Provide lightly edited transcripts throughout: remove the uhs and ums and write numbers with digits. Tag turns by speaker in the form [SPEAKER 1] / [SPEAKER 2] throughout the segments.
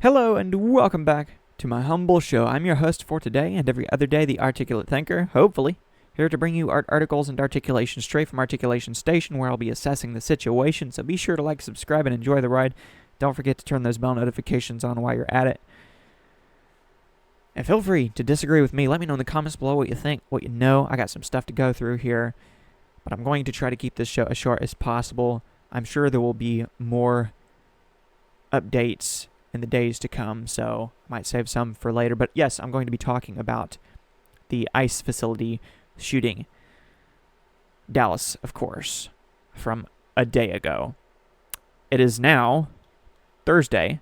[SPEAKER 1] Hello and welcome back to my humble show. I'm your host for today and every other day, the Articulate Thinker, hopefully, here to bring you art articles and articulation straight from Articulation Station, where I'll be assessing the situation, so be sure to like, subscribe, and enjoy the ride. Don't forget to turn those bell notifications on while you're at it. And feel free to disagree with me. Let me know in the comments below what you think, what you know. I got some stuff to go through here, but I'm going to try to keep this show as short as possible. I'm sure there will be more updates in the days to come, so I might save some for later. But yes, I'm going to be talking about the ICE facility shooting. Dallas, of course, from a day ago. It is now Thursday,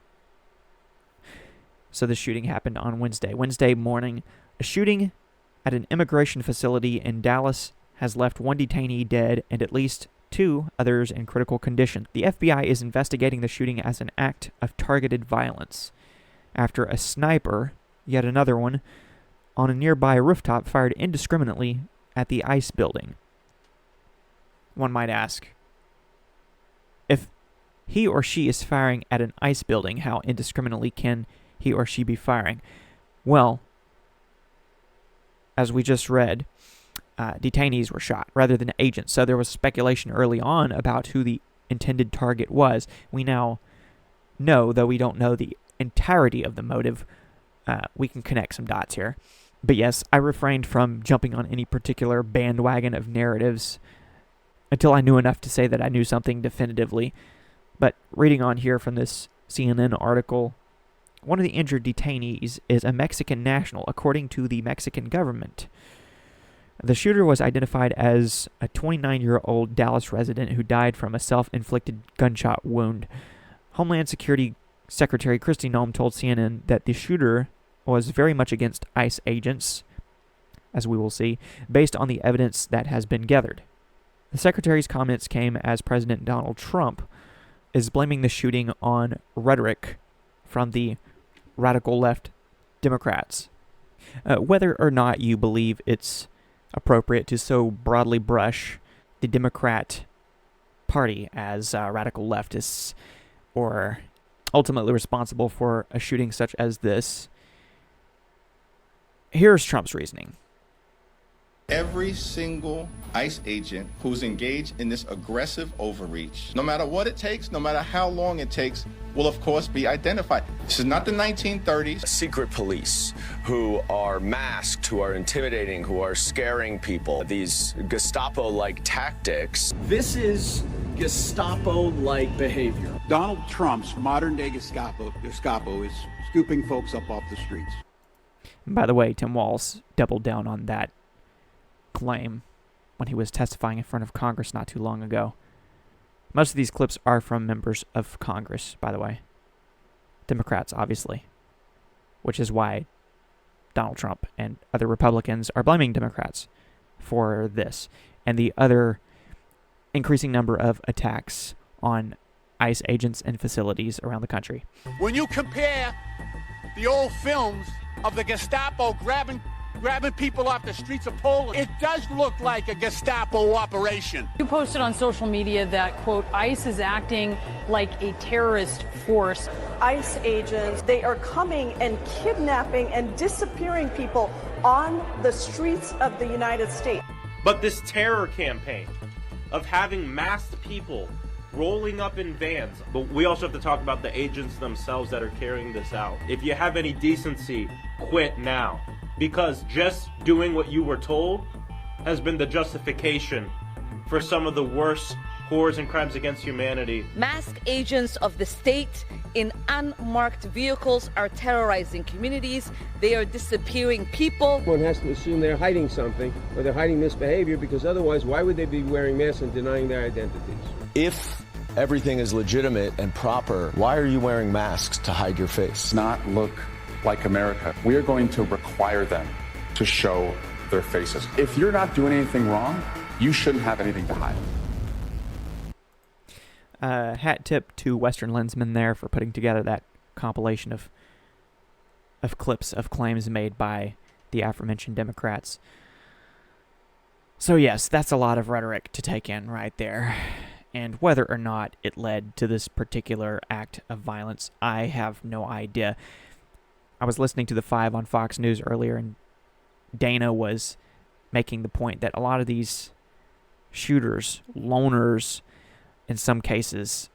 [SPEAKER 1] so the shooting happened on Wednesday morning. A shooting at an immigration facility in Dallas has left one detainee dead and at least two others in critical condition. The FBI is investigating the shooting as an act of targeted violence after a sniper, yet another one, on a nearby rooftop fired indiscriminately at the ICE building. One might ask, if he or she is firing at an ICE building, how indiscriminately can he or she be firing? Well, as we just read, detainees were shot rather than agents. So there was speculation early on about who the intended target was. We now know, though we don't know the entirety of the motive, we can connect some dots here. But yes, I refrained from jumping on any particular bandwagon of narratives until I knew enough to say that I knew something definitively. But reading on here from this CNN article, one of the injured detainees is a Mexican national, according to the Mexican government. The shooter was identified as a 29-year-old Dallas resident who died from a self-inflicted gunshot wound. Homeland Security Secretary Kristi Noem told CNN that the shooter was very much against ICE agents, as we will see, based on the evidence that has been gathered. The Secretary's comments came as President Donald Trump is blaming the shooting on rhetoric from the radical left Democrats. Whether or not you believe it's appropriate to so broadly brush the Democrat Party as radical leftists or ultimately responsible for a shooting such as this, here's Trump's reasoning.
[SPEAKER 2] Every single ICE agent who's engaged in this aggressive overreach, no matter what it takes, no matter how long it takes, will of course be identified. This is not the 1930s.
[SPEAKER 3] Secret police who are masked, who are intimidating, who are scaring people. These Gestapo-like tactics.
[SPEAKER 4] This is Gestapo-like behavior.
[SPEAKER 5] Donald Trump's modern-day Gestapo is scooping folks up off the streets.
[SPEAKER 1] And by the way, Tim Walz doubled down on that claim when he was testifying in front of Congress not too long ago. Most of these clips are from members of Congress, by the way. Democrats, obviously. Which is why Donald Trump and other Republicans are blaming Democrats for this and the other increasing number of attacks on ICE agents and facilities around the country.
[SPEAKER 6] When you compare the old films of the Gestapo grabbing people off the streets of Poland, it does look like a Gestapo operation.
[SPEAKER 7] You posted on social media that, quote, ICE is acting like a terrorist force.
[SPEAKER 8] ICE agents, they are coming and kidnapping and disappearing people on the streets of the United States.
[SPEAKER 9] But this terror campaign of having masked people rolling up in vans, but we also have to talk about the agents themselves that are carrying this out. If you have any decency, quit now. Because just doing what you were told has been the justification for some of the worst horrors and crimes against humanity.
[SPEAKER 10] Masked agents of the state in unmarked vehicles are terrorizing communities. They are disappearing people.
[SPEAKER 11] One has to assume they're hiding something or they're hiding misbehavior, because otherwise why would they be wearing masks and denying their identities?
[SPEAKER 3] If everything is legitimate and proper, why are you wearing masks to hide your face?
[SPEAKER 12] Not look like America. We are going to require them to show their faces. If you're not doing anything wrong, you shouldn't have anything to hide.
[SPEAKER 1] Hat tip to Western Lensman there for putting together that compilation of clips of claims made by the aforementioned Democrats. So yes, that's a lot of rhetoric to take in right there. And whether or not it led to this particular act of violence, I have no idea. I was listening to The Five on Fox News earlier, and Dana was making the point that a lot of these shooters, loners, in some cases,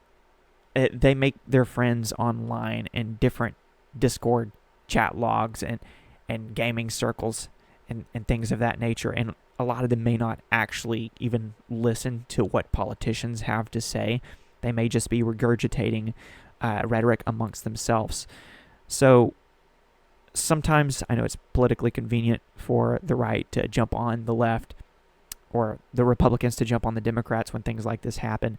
[SPEAKER 1] they make their friends online in different Discord chat logs and gaming circles and things of that nature. And a lot of them may not actually even listen to what politicians have to say. They may just be regurgitating rhetoric amongst themselves. So sometimes I know it's politically convenient for the right to jump on the left or the Republicans to jump on the Democrats when things like this happen.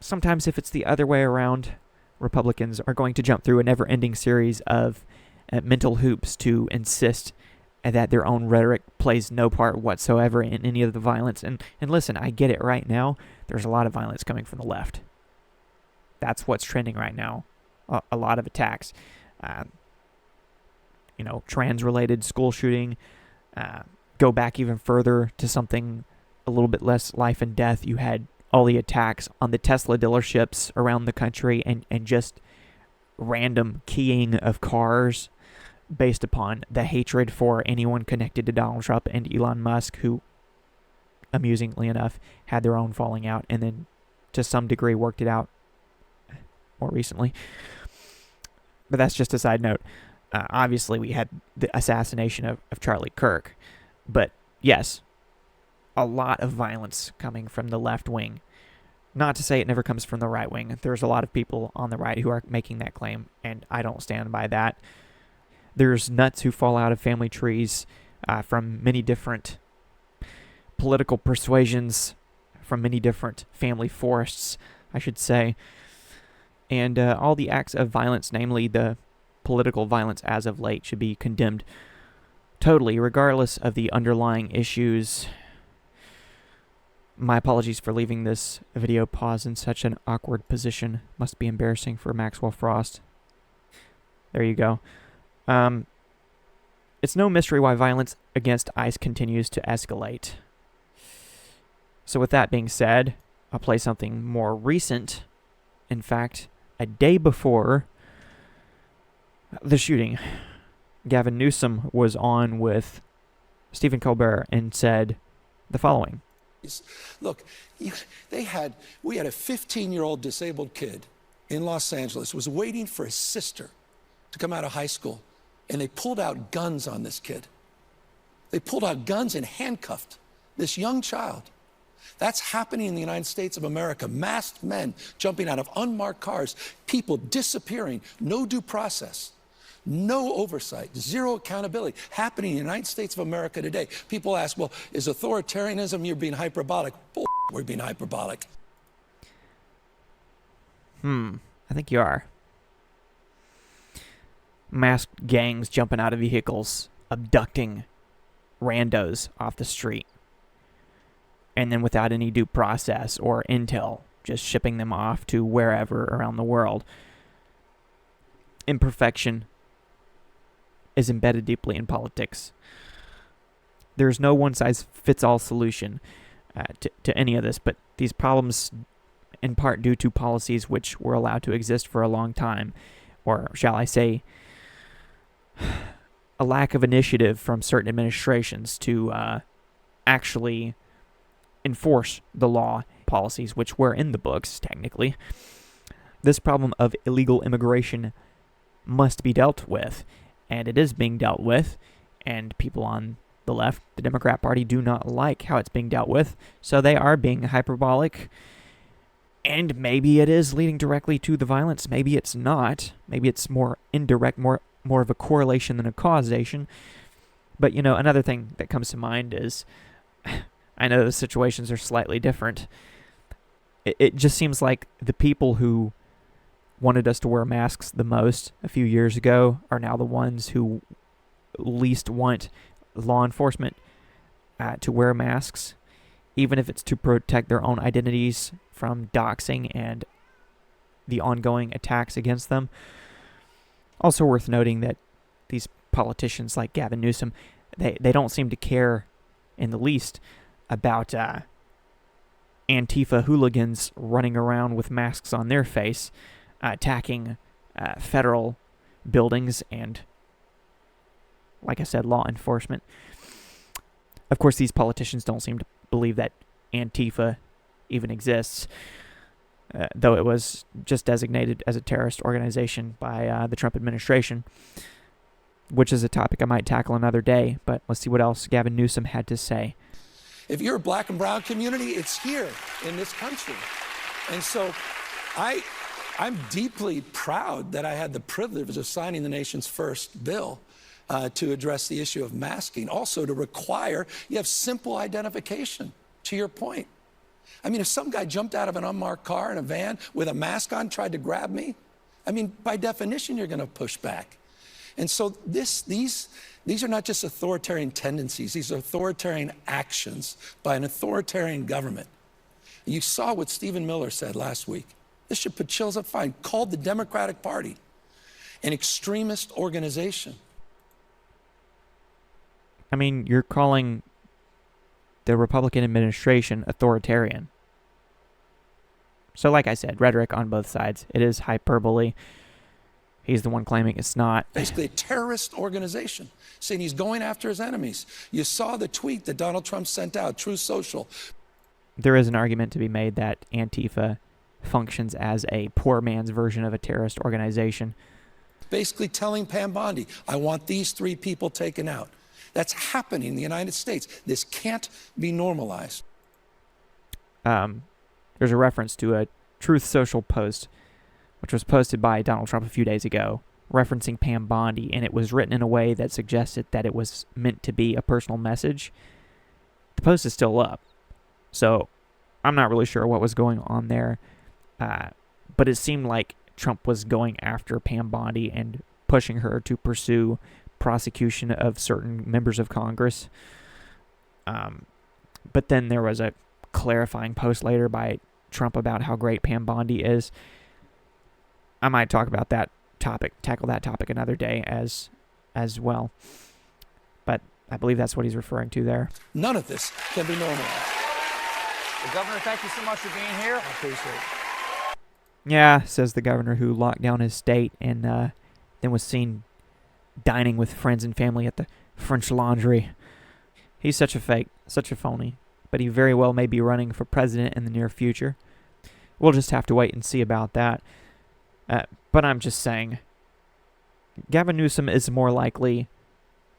[SPEAKER 1] Sometimes if it's the other way around, Republicans are going to jump through a never-ending series of mental hoops to insist that their own rhetoric plays no part whatsoever in any of the violence. And listen, I get it right now. There's a lot of violence coming from the left. That's what's trending right now. A lot of attacks. Trans-related school shooting. Go back even further to something a little bit less life and death. You had all the attacks on the Tesla dealerships around the country and just random keying of cars based upon the hatred for anyone connected to Donald Trump and Elon Musk, who, amusingly enough, had their own falling out and then to some degree worked it out more recently. But that's just a side note. Obviously, we had the assassination of Charlie Kirk. But yes, a lot of violence coming from the left wing. Not to say it never comes from the right wing. There's a lot of people on the right who are making that claim, and I don't stand by that. There's nuts who fall out of family trees from many different political persuasions, from many different family forests, I should say. And all the acts of violence, namely the political violence as of late, should be condemned totally, regardless of the underlying issues. My apologies for leaving this video paused in such an awkward position. Must be embarrassing for Maxwell Frost. There you go. It's no mystery why violence against ICE continues to escalate. So with that being said, I'll play something more recent. In fact, a day before the shooting, Gavin Newsom was on with Stephen Colbert and said the following.
[SPEAKER 13] Look, we had a 15-year-old disabled kid in Los Angeles was waiting for his sister to come out of high school, and they pulled out guns on this kid. They pulled out guns and handcuffed this young child. That's happening in the United States of America. Masked men jumping out of unmarked cars, people disappearing, no due process, no oversight, zero accountability, happening in the United States of America today. People ask, well, is authoritarianism, you're being hyperbolic? Bull, we're being hyperbolic.
[SPEAKER 1] I think you are. Masked gangs jumping out of vehicles, abducting randos off the street, and then without any due process or intel, just shipping them off to wherever around the world. Imperfection is embedded deeply in politics. There's no one-size-fits-all solution to any of this, but these problems, in part due to policies which were allowed to exist for a long time, or shall I say, a lack of initiative from certain administrations to actually enforce the law policies which were in the books, technically. This problem of illegal immigration must be dealt with, and it is being dealt with, and people on the left, the Democrat Party, do not like how it's being dealt with, so they are being hyperbolic, and maybe it is leading directly to the violence, maybe it's not, maybe it's more indirect, more of a correlation than a causation. But, another thing that comes to mind is, I know the situations are slightly different. It just seems like the people who wanted us to wear masks the most a few years ago are now the ones who least want law enforcement to wear masks, even if it's to protect their own identities from doxing and the ongoing attacks against them. Also worth noting that these politicians like Gavin Newsom, they don't seem to care in the least about Antifa hooligans running around with masks on their face, attacking federal buildings and, like I said, law enforcement. Of course, these politicians don't seem to believe that Antifa even exists, though it was just designated as a terrorist organization by the Trump administration, which is a topic I might tackle another day. But let's see what else Gavin Newsom had to say.
[SPEAKER 13] If you're a black and brown community, it's here in this country. And so I'm deeply proud that I had the privilege of signing the nation's first bill to address the issue of masking, also to require you have simple identification, to your point. I mean, if some guy jumped out of an unmarked car in a van with a mask on, tried to grab me, I mean, by definition, you're going to push back. And so these are not just authoritarian tendencies. These are authoritarian actions by an authoritarian government. You saw what Stephen Miller said last week. This should put chills up fine. Called the Democratic Party an extremist organization.
[SPEAKER 1] I mean, you're calling the Republican administration authoritarian. So like I said, rhetoric on both sides. It is hyperbole. He's the one claiming it's not.
[SPEAKER 13] Basically a terrorist organization, saying he's going after his enemies. You saw the tweet that Donald Trump sent out, Truth Social.
[SPEAKER 1] There is an argument to be made that Antifa functions as a poor man's version of a terrorist organization.
[SPEAKER 13] Basically telling Pam Bondi, I want these 3 people taken out. That's happening in the United States. This can't be normalized.
[SPEAKER 1] There's a reference to a Truth Social post, which was posted by Donald Trump a few days ago, referencing Pam Bondi, and it was written in a way that suggested that it was meant to be a personal message. The post is still up, so I'm not really sure what was going on there, but it seemed like Trump was going after Pam Bondi and pushing her to pursue prosecution of certain members of Congress. But then there was a clarifying post later by Trump about how great Pam Bondi is. I might talk about that topic, tackle that topic another day as well. But I believe that's what he's referring to there.
[SPEAKER 13] None of this can be normalized.
[SPEAKER 14] Well, Governor, thank you so much for being here. I appreciate it.
[SPEAKER 1] Yeah, says the governor who locked down his state and then was seen dining with friends and family at the French Laundry. He's such a fake, such a phony, but he very well may be running for president in the near future. We'll just have to wait and see about that. But I'm just saying, Gavin Newsom is more likely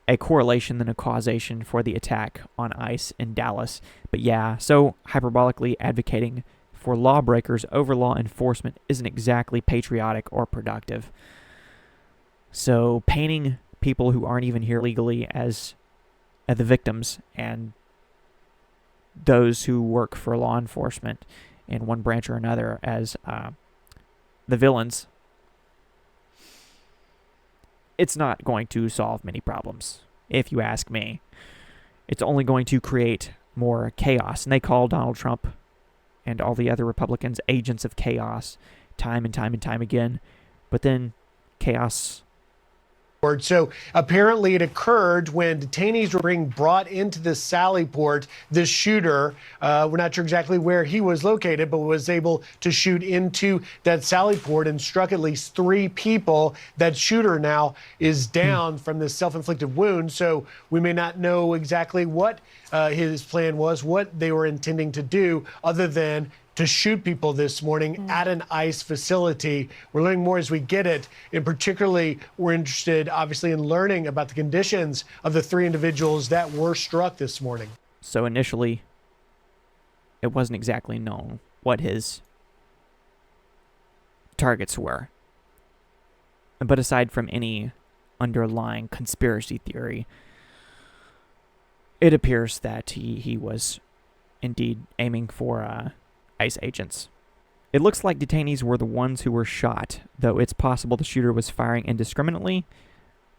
[SPEAKER 1] a correlation than a causation for the attack on ICE in Dallas. But yeah, so hyperbolically advocating for lawbreakers over law enforcement isn't exactly patriotic or productive. So painting people who aren't even here legally as the victims and those who work for law enforcement in one branch or another as the villains, it's not going to solve many problems, if you ask me. It's only going to create more chaos. And they call Donald Trump and all the other Republicans agents of chaos time and time and time again. But then chaos.
[SPEAKER 15] So apparently it occurred when detainees were being brought into the Sally Port. This shooter, we're not sure exactly where he was located, but was able to shoot into that Sally Port and struck at least 3 people. That shooter now is down from this self-inflicted wound, so we may not know exactly what his plan was, what they were intending to do, other than to shoot people this morning at an ICE facility. We're learning more as we get it. And particularly, we're interested, obviously, in learning about the conditions of the 3 individuals that were struck this morning.
[SPEAKER 1] So initially, it wasn't exactly known what his targets were. But aside from any underlying conspiracy theory, it appears that he was indeed aiming for ICE agents. It looks like detainees were the ones who were shot, though it's possible the shooter was firing indiscriminately.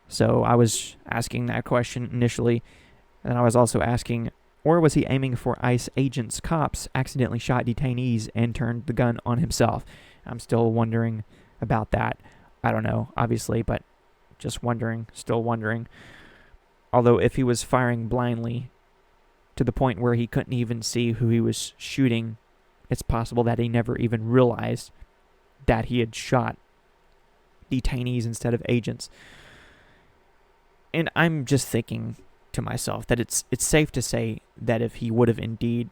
[SPEAKER 1] So I was asking that question initially, and I was also asking, or was he aiming for ICE agents? Cops accidentally shot detainees and turned the gun on himself. I'm still wondering about that. I don't know, obviously, but just wondering, still wondering. Although if he was firing blindly to the point where he couldn't even see who he was shooting, it's possible that he never even realized that he had shot detainees instead of agents. And I'm just thinking to myself that it's safe to say that if he would have indeed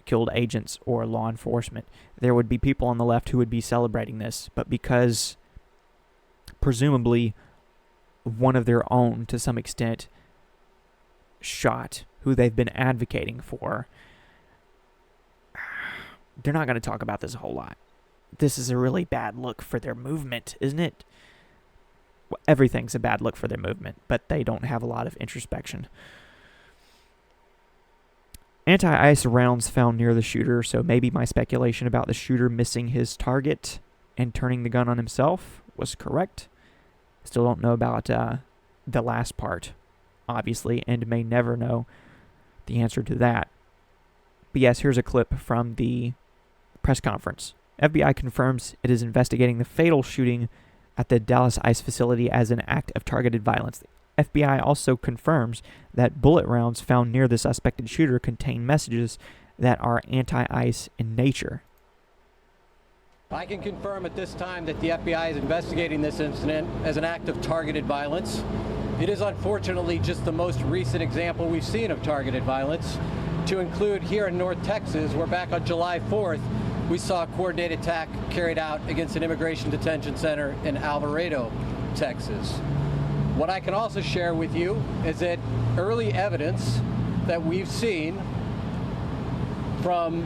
[SPEAKER 1] killed agents or law enforcement, there would be people on the left who would be celebrating this. But because presumably one of their own, to some extent, shot who they've been advocating for, they're not going to talk about this a whole lot. This is a really bad look for their movement, isn't it? Well, everything's a bad look for their movement, but they don't have a lot of introspection. Anti-ice rounds found near the shooter, so maybe my speculation about the shooter missing his target and turning the gun on himself was correct. Still don't know about the last part, obviously, and may never know the answer to that. But yes, here's a clip from the press conference. FBI confirms it is investigating the fatal shooting at the Dallas ICE facility as an act of targeted violence. The FBI also confirms that bullet rounds found near the suspected shooter contain messages that are anti-ICE in nature.
[SPEAKER 16] I can confirm at this time that the FBI is investigating this incident as an act of targeted violence. It is unfortunately just the most recent example we've seen of targeted violence, to include here in North Texas, where back on July 4th, we saw a coordinated attack carried out against an immigration detention center in Alvarado, Texas. What I can also share with you is that early evidence that we've seen from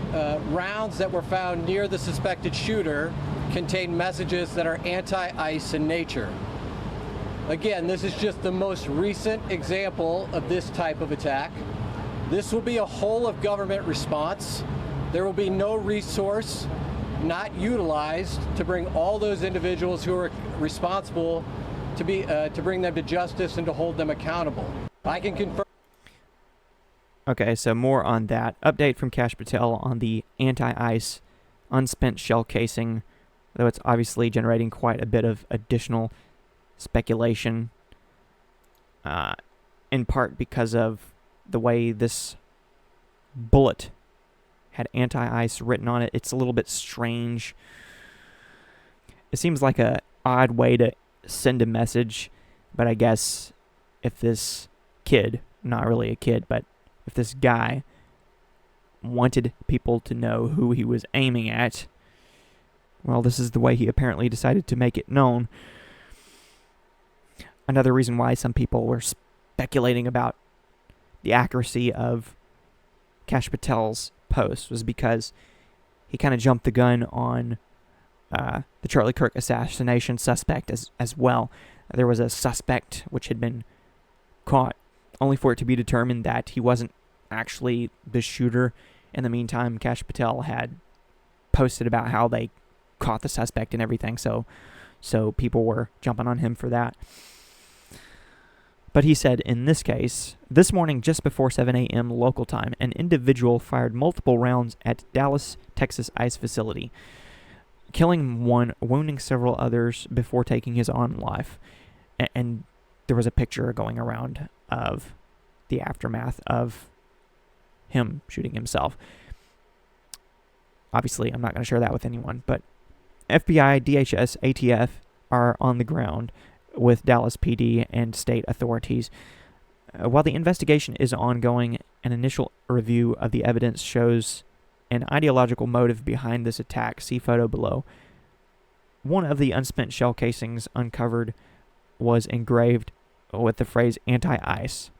[SPEAKER 16] rounds that were found near the suspected shooter contain messages that are anti-ICE in nature. Again, this is just the most recent example of this type of attack. This will be a whole of government response. There will be no resource not utilized to bring all those individuals who are responsible to bring them to justice and to hold them accountable. I can confirm.
[SPEAKER 1] Okay, so more on that. Update from Kash Patel on the anti-ICE unspent shell casing, though it's obviously generating quite a bit of additional speculation, in part because of the way this bullet had anti-ice written on it. It's a little bit strange. It seems like a odd way to send a message, but I guess if this kid, not really a kid, but if this guy wanted people to know who he was aiming at, well, this is the way he apparently decided to make it known. Another reason why some people were speculating about the accuracy of Kash Patel's post was because he kind of jumped the gun on the Charlie Kirk assassination suspect as well. There was a suspect which had been caught, only for it to be determined that he wasn't actually the shooter. In the meantime, Kash Patel had posted about how they caught the suspect and everything, so people were jumping on him for that. But he said, in this case, this morning just before 7 a.m. local time, an individual fired multiple rounds at Dallas, Texas ICE facility, killing one, wounding several others before taking his own life. And there was a picture going around of the aftermath of him shooting himself. Obviously, I'm not going to share that with anyone, but FBI, DHS, ATF are on the ground with Dallas PD and state authorities. While the investigation is ongoing, an initial review of the evidence shows an ideological motive behind this attack. See photo below. One of the unspent shell casings uncovered was engraved with the phrase anti-ICE.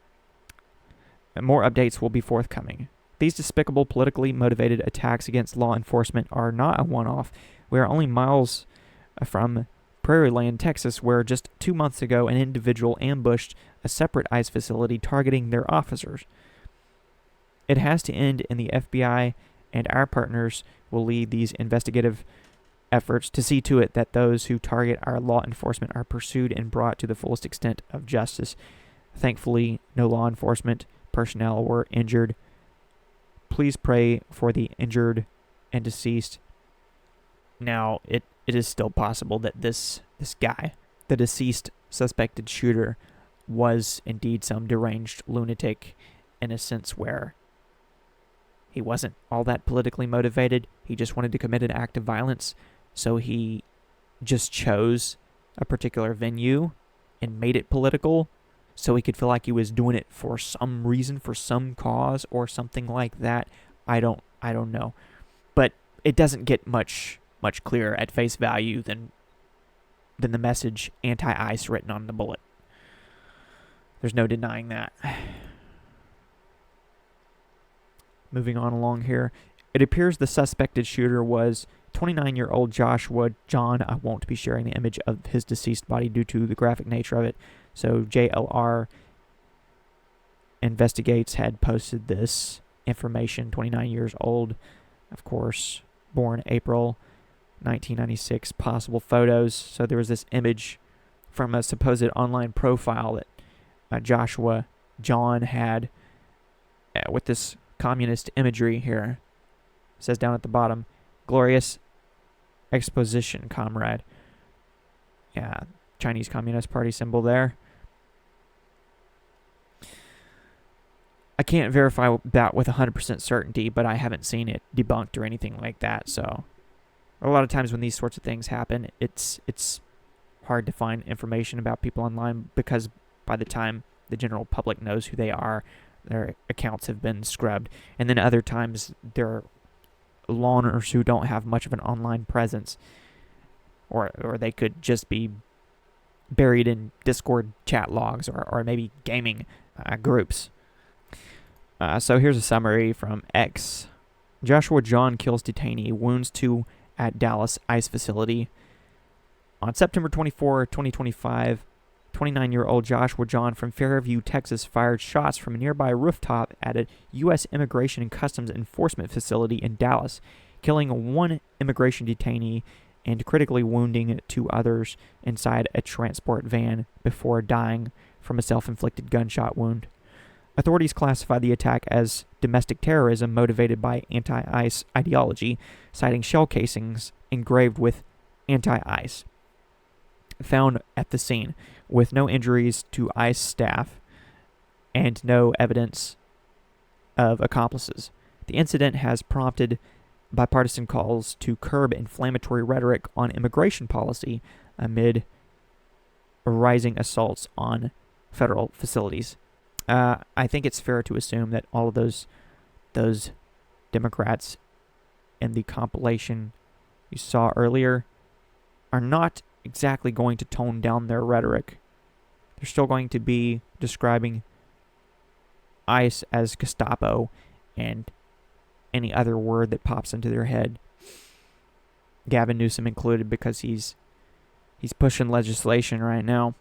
[SPEAKER 1] More updates will be forthcoming. These despicable, politically motivated attacks against law enforcement are not a one-off. We are only miles from Prairie Land, Texas, where just 2 months ago an individual ambushed a separate ICE facility targeting their officers. It has to end, and the FBI and our partners will lead these investigative efforts to see to it that those who target our law enforcement are pursued and brought to the fullest extent of justice. Thankfully, no law enforcement personnel were injured. Please pray for the injured and deceased. Now, it is still possible that this guy, the deceased suspected shooter, was indeed some deranged lunatic, in a sense where He wasn't all that politically motivated. He just wanted to commit an act of violence. So he just chose a particular venue and made it political so he could feel like he was doing it for some reason, for some cause or something like that. I don't know. But it doesn't get much clearer at face value than the message anti-ICE written on the bullet. There's no denying that. Moving on along here. It appears the suspected shooter was 29-year-old Joshua John. I won't be sharing the image of his deceased body due to the graphic nature of it. So JLR Investigates had posted this information. 29 years old, of course, born April 1996. Possible photos. So there was this image from a supposed online profile that Joshua John had with this communist imagery here. It says down at the bottom, glorious exposition, comrade. Yeah, Chinese Communist Party symbol there. I can't verify that with 100% certainty, but I haven't seen it debunked or anything like that. So a lot of times when these sorts of things happen, it's hard to find information about people online because by the time the general public knows who they are, their accounts have been scrubbed. And then other times there are loners who don't have much of an online presence, or they could just be buried in Discord chat logs or maybe gaming groups. So here's a summary from X. Joshua John kills detainee, wounds 2 at Dallas ICE facility. On September 24, 2025, 29-year-old Joshua John from Fairview, Texas, fired shots from a nearby rooftop at a U.S. Immigration and Customs Enforcement facility in Dallas, killing one immigration detainee and critically wounding 2 others inside a transport van before dying from a self-inflicted gunshot wound. Authorities classify the attack as domestic terrorism motivated by anti-ICE ideology, citing shell casings engraved with anti-ICE found at the scene, with no injuries to ICE staff and no evidence of accomplices. The incident has prompted bipartisan calls to curb inflammatory rhetoric on immigration policy amid rising assaults on federal facilities. I think it's fair to assume that all of those Democrats in the compilation you saw earlier are not exactly going to tone down their rhetoric. They're still going to be describing ICE as Gestapo and any other word that pops into their head. Gavin Newsom included, because he's pushing legislation right now.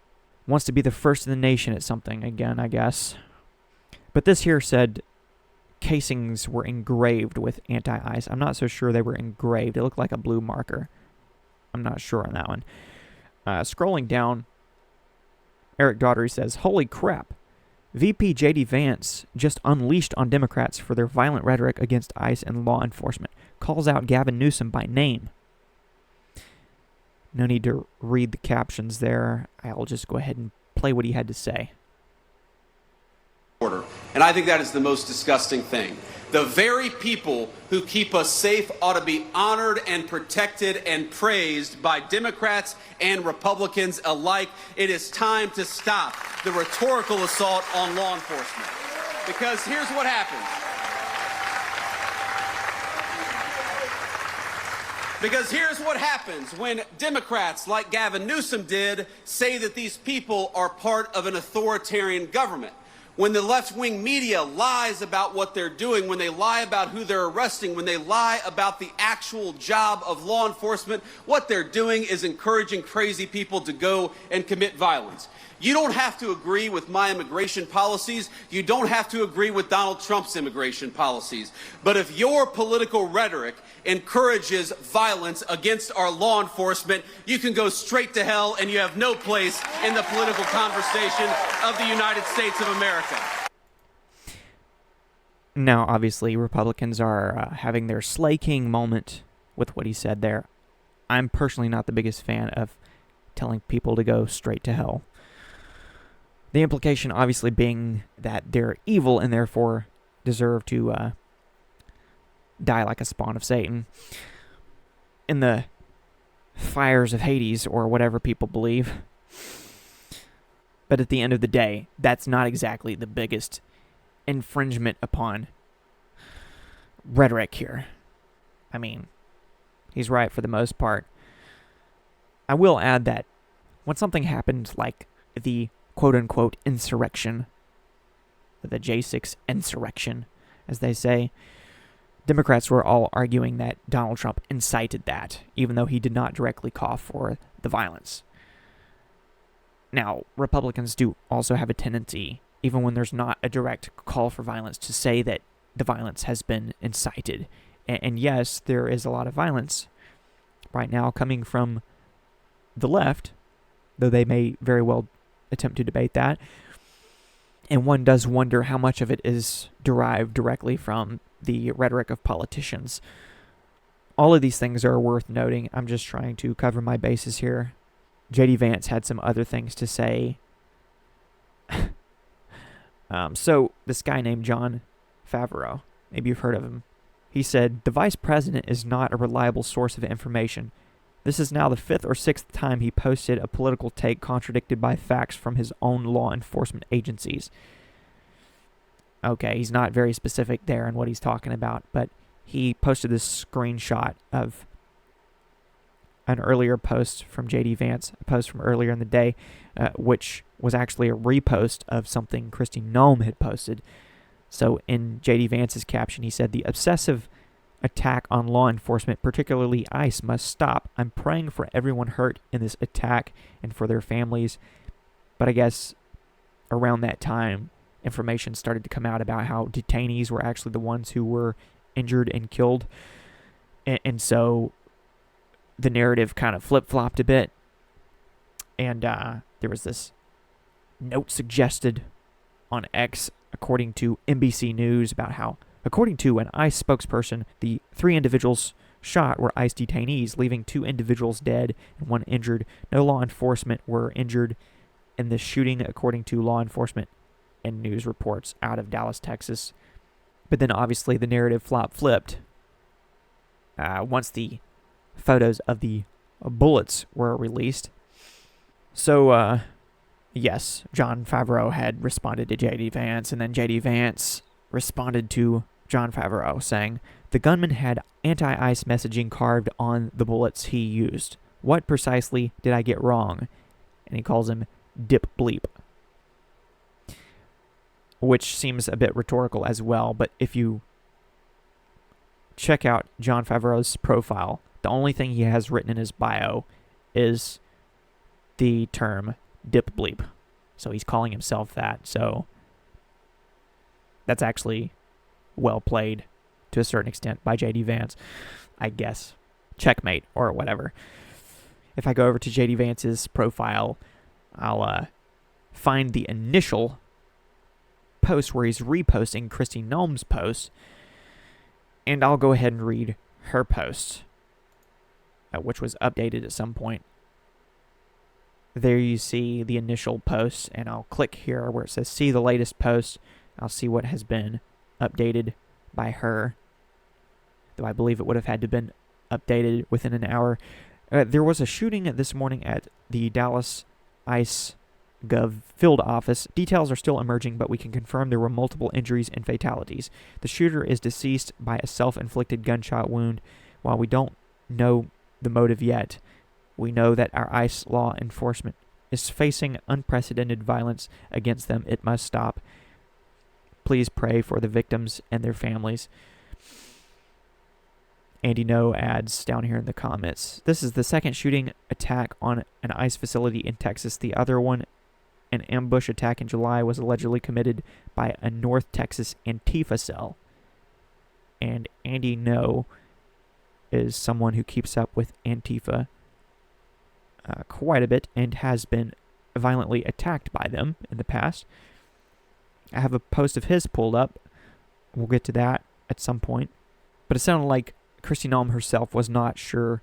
[SPEAKER 1] Wants to be the first in the nation at something again, I guess. But this here said casings were engraved with anti-ICE. I'm not so sure they were engraved. It looked like a blue marker. I'm not sure on that one. Scrolling down, Eric Daugherty says, holy crap. VP J.D. Vance just unleashed on Democrats for their violent rhetoric against ICE and law enforcement. Calls out Gavin Newsom by name. No need to read the captions there. I'll just go ahead and play what he had to say.
[SPEAKER 17] And I think that is the most disgusting thing. The very people who keep us safe ought to be honored and protected and praised by Democrats and Republicans alike. It is time to stop the rhetorical assault on law enforcement. Because here's what happens. Because here's what happens when Democrats, like Gavin Newsom did, say that these people are part of an authoritarian government. When the left-wing media lies about what they're doing, when they lie about who they're arresting, when they lie about the actual job of law enforcement, what they're doing is encouraging crazy people to go and commit violence. You don't have to agree with my immigration policies. You don't have to agree with Donald Trump's immigration policies. But if your political rhetoric encourages violence against our law enforcement, you can go straight to hell and you have no place in the political conversation of the United States of America.
[SPEAKER 1] Now, obviously, Republicans are having their Slay King moment with what he said there. I'm personally not the biggest fan of telling people to go straight to hell. The implication obviously being that they're evil and therefore deserve to die like a spawn of Satan in the fires of Hades, or whatever people believe. But at the end of the day, that's not exactly the biggest infringement upon rhetoric here. I mean, he's right for the most part. I will add that when something happened like the quote-unquote insurrection, the J6 insurrection, as they say, Democrats were all arguing that Donald Trump incited that, even though he did not directly call for the violence. Now, Republicans do also have a tendency, even when there's not a direct call for violence, to say that the violence has been incited. And yes, there is a lot of violence right now coming from the left, though they may very well attempt to debate that. And one does wonder how much of it is derived directly from the rhetoric of politicians. All of these things are worth noting. I'm just trying to cover my bases here. J.D. Vance had some other things to say. So this guy named Jon Favreau, maybe you've heard of him, he said, "The vice president is not a reliable source of information. This is now the 5th or 6th time he posted a political take contradicted by facts from his own law enforcement agencies." Okay, he's not very specific there in what he's talking about, but he posted this screenshot of an earlier post from J.D. Vance, a post from earlier in the day, which was actually a repost of something Kristi Noem had posted. So in J.D. Vance's caption, he said, "The obsessive attack on law enforcement, particularly ICE, must stop. I'm praying for everyone hurt in this attack and for their families." But I guess around that time, information started to come out about how detainees were actually the ones who were injured and killed. And so the narrative kind of flip-flopped a bit. And there was this note suggested on X, according to NBC News, about how, according to an ICE spokesperson, the 3 individuals shot were ICE detainees, leaving 2 individuals dead and 1 injured. No law enforcement were injured in this shooting, according to law enforcement and news reports out of Dallas, Texas. But then obviously the narrative flipped once the photos of the bullets were released. So, yes, Jon Favreau had responded to J.D. Vance, and then J.D. Vance responded to Jon Favreau, saying, "The gunman had anti-ICE messaging carved on the bullets he used. What precisely did I get wrong?" And he calls him Dip Bleep, which seems a bit rhetorical as well, but if you check out Jon Favreau's profile, the only thing he has written in his bio is the term Dip Bleep. So he's calling himself that. So that's actually well played to a certain extent by J.D. Vance, I guess. Checkmate or whatever. If I go over to J.D. Vance's profile, I'll find the initial post where he's reposting Kristi Noem's post, and I'll go ahead and read her post, which was updated at some point. There you see the initial post, and I'll click here where it says see the latest post. I'll see what has been updated by her, though I believe it would have had to have been updated within an hour. There was a shooting this morning at the Dallas ICE Gov field office. Details are still emerging, but we can confirm there were multiple injuries and fatalities. The shooter is deceased by a self-inflicted gunshot wound. While we don't know the motive yet, we know that our ICE law enforcement is facing unprecedented violence against them. It must stop. Please pray for the victims and their families. Andy No adds down here in the comments, this is the second shooting attack on an ICE facility in Texas. The other one, an ambush attack in July, was allegedly committed by a North Texas Antifa cell. And Andy No is someone who keeps up with Antifa quite a bit and has been violently attacked by them in the past. I have a post of his pulled up. We'll get to that at some point. But it sounded like Kristi Noem herself was not sure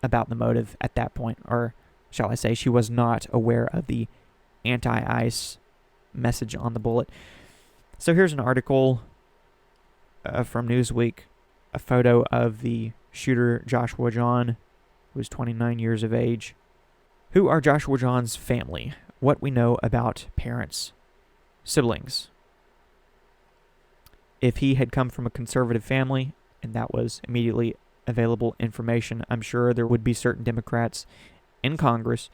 [SPEAKER 1] about the motive at that point, or shall I say she was not aware of the anti-ICE message on the bullet. So here's an article from Newsweek, a photo of the shooter, Joshua John, who was 29 years of age. Who are Joshua John's family? What we know about parents, siblings. If he had come from a conservative family, and that was immediately available information, I'm sure there would be certain Democrats in Congress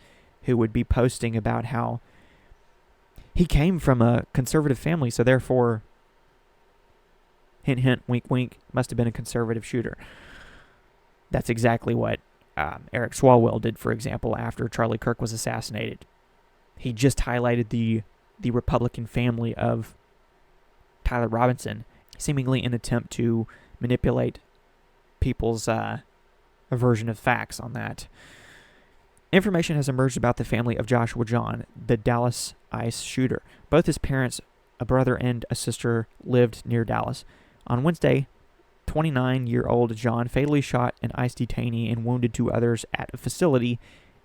[SPEAKER 1] who would be posting about how he came from a conservative family, so therefore, hint, hint, wink, wink, must have been a conservative shooter. That's exactly what Eric Swalwell did, for example, after Charlie Kirk was assassinated. He just highlighted the Republican family of Tyler Robinson, seemingly in an attempt to manipulate people's version of facts on that. Information has emerged about the family of Joshua John, the Dallas ICE shooter. Both his parents, a brother and a sister, lived near Dallas. On Wednesday, 29-year-old John fatally shot an ICE detainee and wounded 2 others at a facility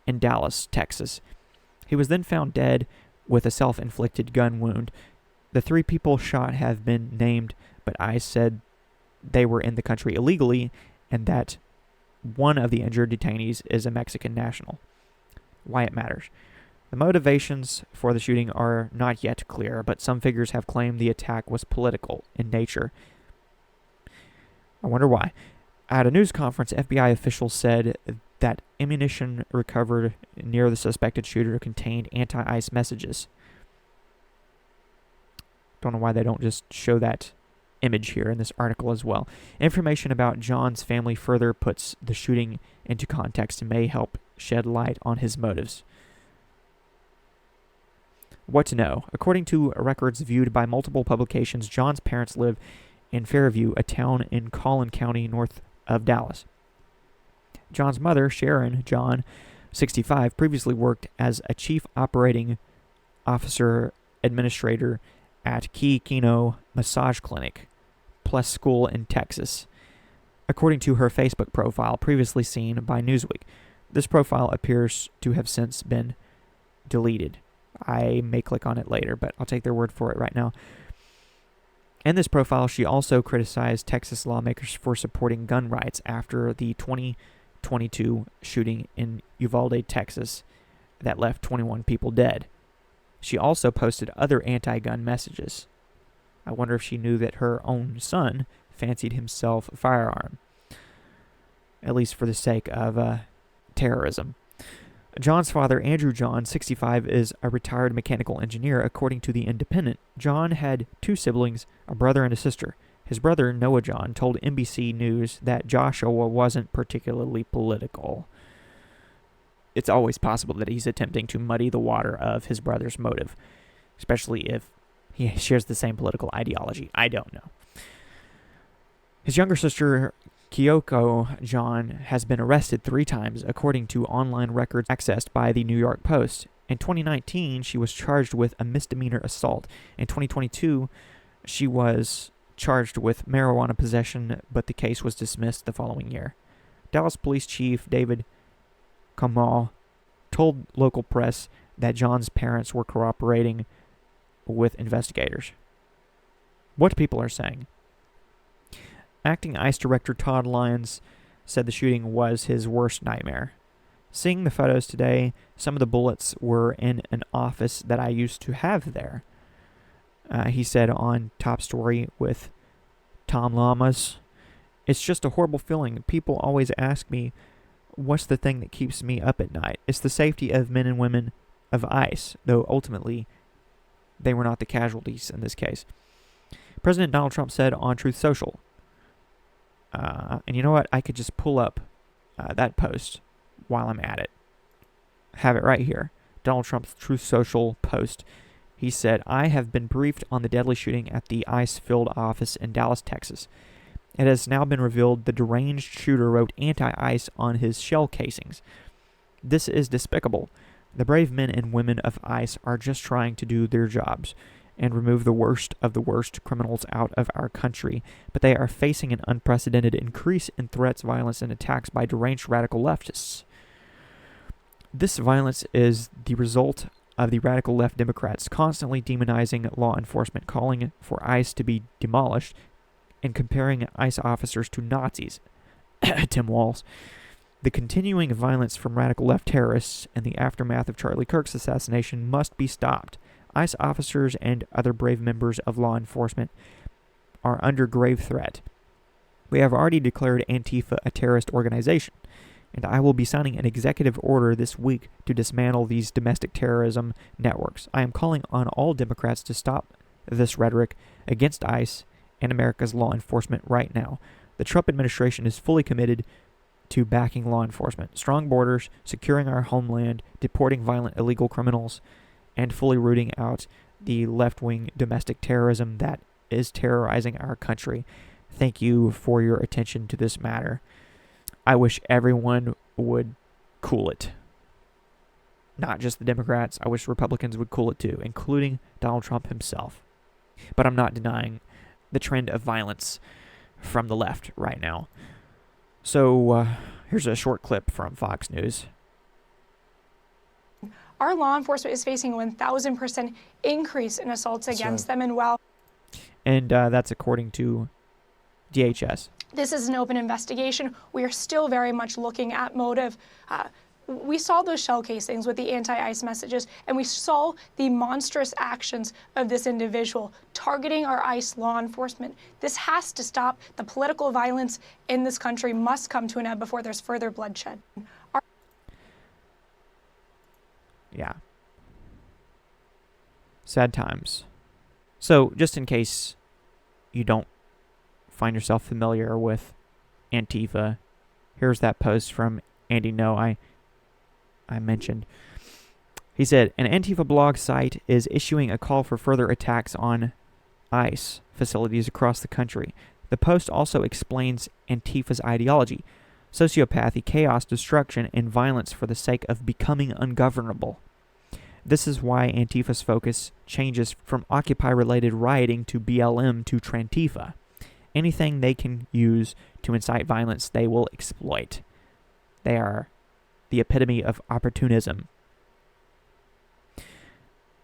[SPEAKER 1] in Dallas, Texas. He was then found dead with a self-inflicted gun wound. The 3 people shot have been named, but ICE said they were in the country illegally and that one of the injured detainees is a Mexican national. Why it matters. The motivations for the shooting are not yet clear, but some figures have claimed the attack was political in nature. I wonder why. At a news conference, FBI officials said that ammunition recovered near the suspected shooter contained anti-ICE messages. Don't know why they don't just show that image here in this article as well. Information about John's family further puts the shooting into context and may help shed light on his motives. What to know? According to records viewed by multiple publications, John's parents live in Fairview, a town in Collin County north of Dallas. John's mother, Sharon John, 65, previously worked as a chief operating officer administrator at Key Kino Massage Clinic plus school in Texas, according to her Facebook profile previously seen by Newsweek. This profile appears to have since been deleted. I may click on it later, but I'll take their word for it right now. In this profile, she also criticized Texas lawmakers for supporting gun rights after the 2022 shooting in Uvalde, Texas, that left 21 people dead. She also posted other anti-gun messages. I wonder if she knew that her own son fancied himself a firearm, at least for the sake of terrorism. John's father, Andrew John, 65, is a retired mechanical engineer, according to The Independent. John had 2 siblings, a brother and a sister. His brother, Noah John, told NBC News that Joshua wasn't particularly political. It's always possible that he's attempting to muddy the water of his brother's motive, especially if he shares the same political ideology. I don't know. His younger sister, Kyoko John, has been arrested 3 times, according to online records accessed by the New York Post. In 2019, she was charged with a misdemeanor assault. In 2022, she was charged with marijuana possession, but the case was dismissed the following year. Dallas Police Chief David Kamal told local press that John's parents were cooperating with investigators. What people are saying. Acting ICE Director Todd Lyons said the shooting was his worst nightmare. Seeing the photos today, some of the bullets were in an office that I used to have there. He said on Top Story with Tom Lamas. It's just a horrible feeling. People always ask me, what's the thing that keeps me up at night? It's the safety of men and women of ICE, though ultimately they were not the casualties in this case. President Donald Trump said on Truth Social, and you know what? I could just pull up that post while I'm at it. Have it right here. Donald Trump's Truth Social post. He said, I have been briefed on the deadly shooting at the ICE field office in Dallas, Texas. It has now been revealed the deranged shooter wrote anti-ICE on his shell casings. This is despicable. The brave men and women of ICE are just trying to do their jobs and remove the worst of the worst criminals out of our country, but they are facing an unprecedented increase in threats, violence, and attacks by deranged radical leftists. This violence is the result of the radical left Democrats constantly demonizing law enforcement, calling for ICE to be demolished, and comparing ICE officers to Nazis. Tim Walz. The continuing violence from radical left terrorists in the aftermath of Charlie Kirk's assassination must be stopped. ICE officers and other brave members of law enforcement are under grave threat. We have already declared Antifa a terrorist organization, and I will be signing an executive order this week to dismantle these domestic terrorism networks. I am calling on all Democrats to stop this rhetoric against ICE and America's law enforcement right now. The Trump administration is fully committed to backing law enforcement, strong borders, securing our homeland, deporting violent illegal criminals, and fully rooting out the left-wing domestic terrorism that is terrorizing our country. Thank you for your attention to this matter. I wish everyone would cool it. Not just the Democrats. I wish Republicans would cool it too, including Donald Trump himself. But I'm not denying the trend of violence from the left right now. So here's a short clip from Fox News.
[SPEAKER 18] Our law enforcement is facing a 1,000% increase in assaults against them. And while
[SPEAKER 1] that's according to DHS.
[SPEAKER 18] This is an open investigation, we are still very much looking at motive. We saw those shell casings with the anti-ICE messages, and we saw the monstrous actions of this individual targeting our ICE law enforcement. This has to stop. The political violence in this country must come to an end before there's further bloodshed.
[SPEAKER 1] Yeah. Sad times. So, just in case you don't find yourself familiar with Antifa, here's that post from Andy No I mentioned. He said, an Antifa blog site is issuing a call for further attacks on ICE facilities across the country. The post also explains Antifa's ideology: sociopathy, chaos, destruction, and violence for the sake of becoming ungovernable. This is why Antifa's focus changes from Occupy-related rioting to BLM to Trantifa. Anything they can use to incite violence, they will exploit. They are the epitome of opportunism.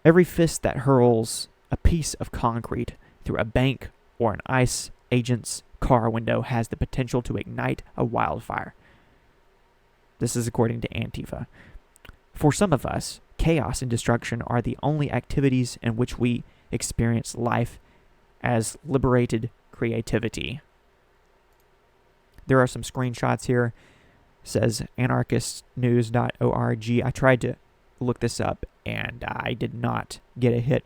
[SPEAKER 1] Every fist that hurls a piece of concrete through a bank or an ICE agent's car window has the potential to ignite a wildfire. This is according to Antifa. For some of us, chaos and destruction are the only activities in which we experience life as liberated creativity. There are some screenshots here. Says anarchistnews.org. I tried to look this up and I did not get a hit.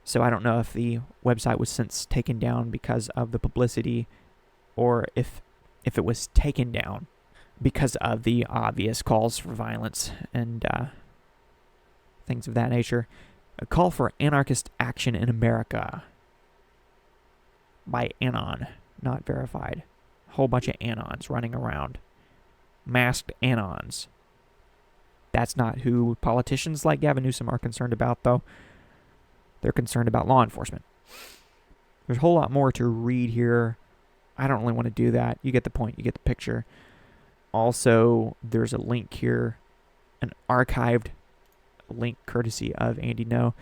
[SPEAKER 1] So I don't know if the website was since taken down because of the publicity or if it was taken down because of the obvious calls for violence and things of that nature. A call for anarchist action in America by Anon, not verified. A whole bunch of Anons running around. Masked Anons. That's not who politicians like Gavin Newsom are concerned about, though. They're concerned about law enforcement. There's a whole lot more to read here. I don't really want to do that. You get the point. You get the picture. Also, there's a link here, an archived link courtesy of Andy No,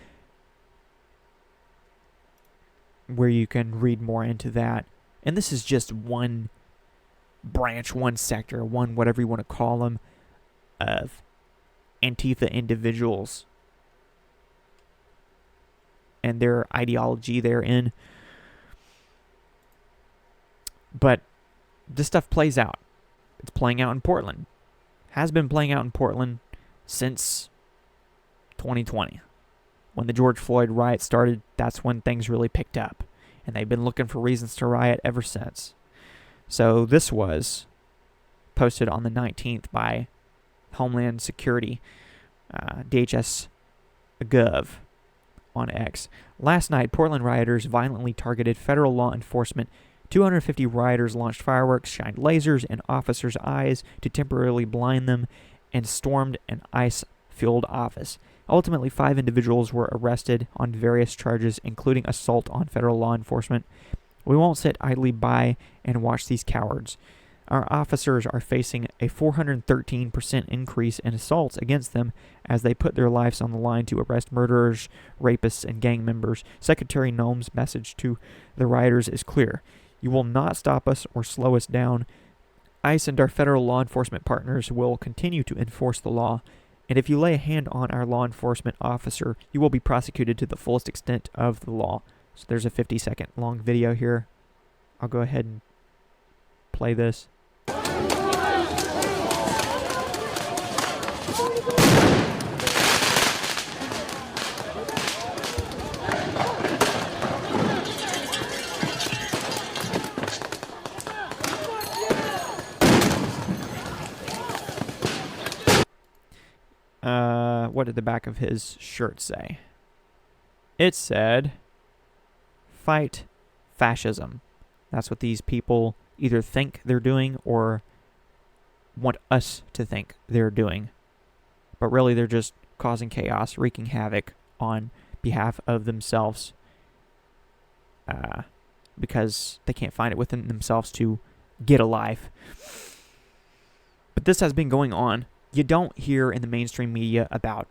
[SPEAKER 1] where you can read more into that. And this is just one branch, one sector, one whatever you want to call them, of Antifa individuals and their ideology therein. But this stuff plays out. It's playing out in Portland. Has been playing out in Portland since 2020. When the George Floyd riot started, that's when things really picked up. And they've been looking for reasons to riot ever since. So this was posted on the 19th by Homeland Security, DHS Gov on X. Last night, Portland rioters violently targeted federal law enforcement. 250 rioters launched fireworks, shined lasers in officers' eyes to temporarily blind them, and stormed an ICE-filled office. Ultimately, 5 individuals were arrested on various charges, including assault on federal law enforcement. We won't sit idly by and watch these cowards. Our officers are facing a 413% increase in assaults against them as they put their lives on the line to arrest murderers, rapists, and gang members. Secretary Noem's message to the rioters is clear. You will not stop us or slow us down. ICE and our federal law enforcement partners will continue to enforce the law, and if you lay a hand on our law enforcement officer, you will be prosecuted to the fullest extent of the law. So there's a 50-second long video here. I'll go ahead and play this. What did the back of his shirt say? It said, "Fight fascism." That's what these people either think they're doing or want us to think they're doing. But really, they're just causing chaos, wreaking havoc on behalf of themselves because they can't find it within themselves to get a life. But this has been going on. You don't hear in the mainstream media about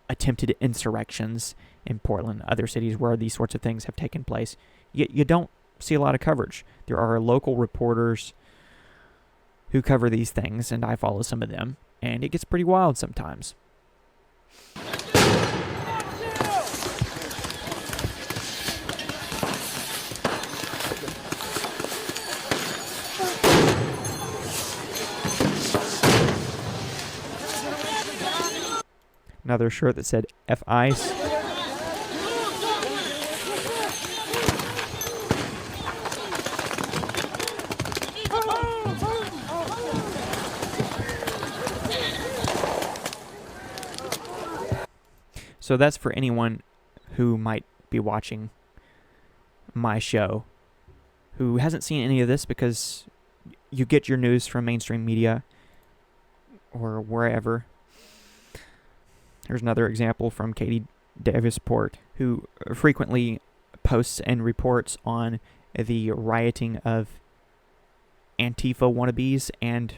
[SPEAKER 1] attempted insurrections in Portland, other cities where these sorts of things have taken place. You don't see a lot of coverage. There are local reporters who cover these things, and I follow some of them, and it gets pretty wild sometimes. Another shirt that said F ICE. So that's for anyone who might be watching my show who hasn't seen any of this, because you get your news from mainstream media or wherever. Here's another example from Katie Davisport, who frequently posts and reports on the rioting of Antifa wannabes and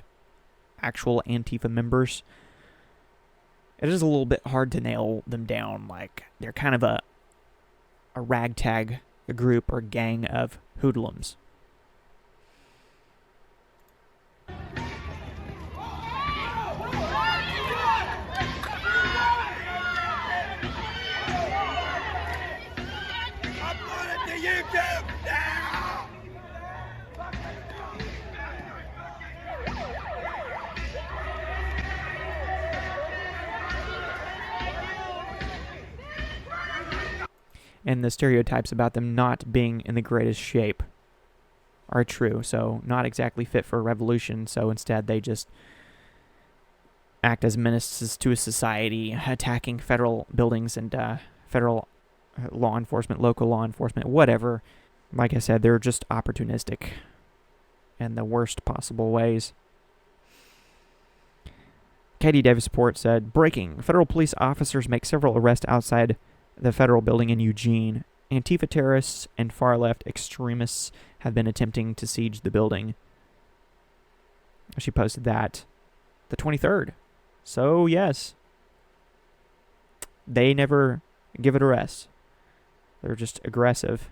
[SPEAKER 1] actual Antifa members. It is a little bit hard to nail them down. Like, they're kind of a ragtag group or gang of hoodlums. And the stereotypes about them not being in the greatest shape are true. So not exactly fit for a revolution. So instead they just act as menaces to a society, attacking federal buildings and federal law enforcement, local law enforcement, whatever. Like I said, they're just opportunistic in the worst possible ways. Katie Davisport said, "Breaking. Federal police officers make several arrests outside the federal building in Eugene. Antifa terrorists and far-left extremists have been attempting to siege the building." She posted that the 23rd. So, yes. They never give it a rest. They're just aggressive.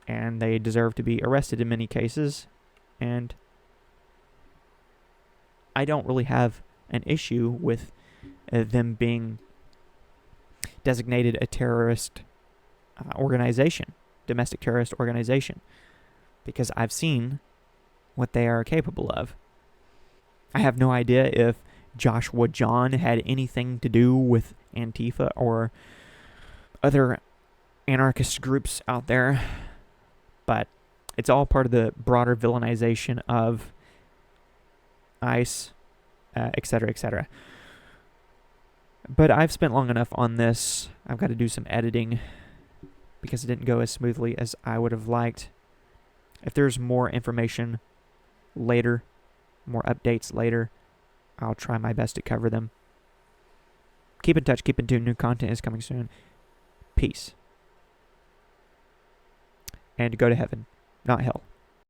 [SPEAKER 1] And they deserve to be arrested in many cases. And I don't really have an issue with them being designated a terrorist organization, domestic terrorist organization, because I've seen what they are capable of. I have no idea if Joshua John had anything to do with Antifa or other anarchist groups out there, but it's all part of the broader villainization of ICE, etc., etc. But I've spent long enough on this. I've got to do some editing because it didn't go as smoothly as I would have liked. If there's more information later, more updates later, I'll try my best to cover them. Keep in touch, keep in tune. New content is coming soon. Peace. And go to heaven, not hell.